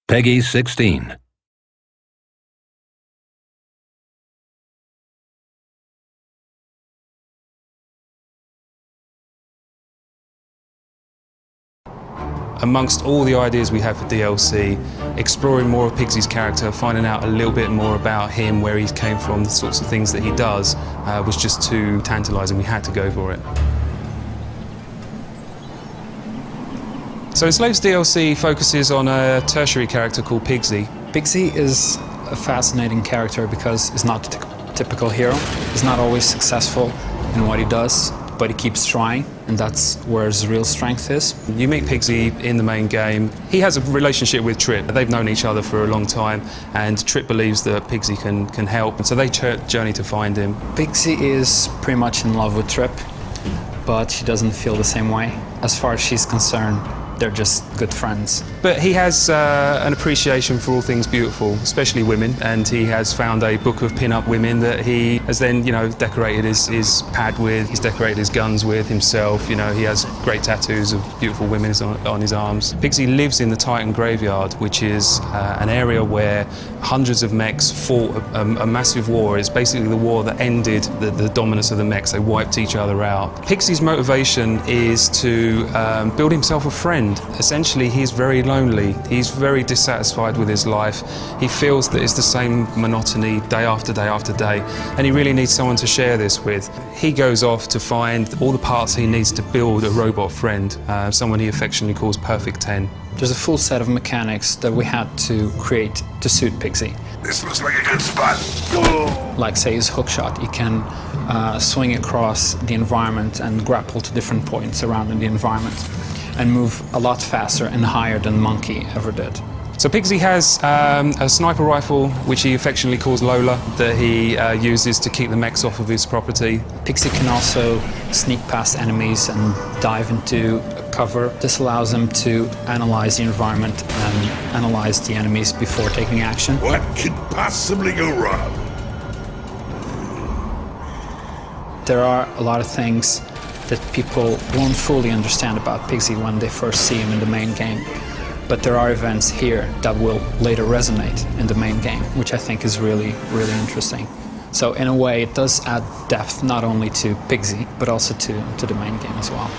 Peggy 16. Amongst all the ideas we have for DLC, exploring more of Pigsy's character, finding out a little bit more about him, where he came from, the sorts of things that he does, was just too tantalising. We had to go for it. So Enslaved DLC focuses on a tertiary character called Pigsy. Pigsy is a fascinating character because he's not a typical hero. He's not always successful in what he does, but he keeps trying, and that's where his real strength is. You meet Pigsy in the main game. He has a relationship with Trip. They've known each other for a long time, and Trip believes that Pigsy can help, and so they journey to find him. Pigsy is pretty much in love with Trip, but she doesn't feel the same way. As far as she's concerned, they're just good friends. But he has an appreciation for all things beautiful, especially women, and he has found a book of pin-up women that he has then, decorated his pad with, he's decorated his guns with himself, he has great tattoos of beautiful women on his arms. Pigsy lives in the Titan Graveyard, which is an area where hundreds of mechs fought a massive war. It's basically the war that ended the dominance of the mechs. They wiped each other out. Pigsy's motivation is to build himself a friend. Essentially, he's very lonely. He's very dissatisfied with his life. He feels that it's the same monotony day after day after day, and he really needs someone to share this with. He goes off to find all the parts he needs to build a robot friend, someone he affectionately calls Perfect 10. There's a full set of mechanics that we had to create to suit Pigsy. This looks like a good spot. Like, say, his hookshot. He can swing across the environment and grapple to different points around in the environment, and move a lot faster and higher than Monkey ever did. So Pigsy has a sniper rifle, which he affectionately calls Lola, that he uses to keep the mechs off of his property. Pigsy can also sneak past enemies and dive into cover. This allows him to analyze the environment and analyze the enemies before taking action. What could possibly go wrong? There are a lot of things that people won't fully understand about Pigsy when they first see him in the main game. But there are events here that will later resonate in the main game, which I think is really, really interesting. So in a way, it does add depth not only to Pigsy, but also to the main game as well.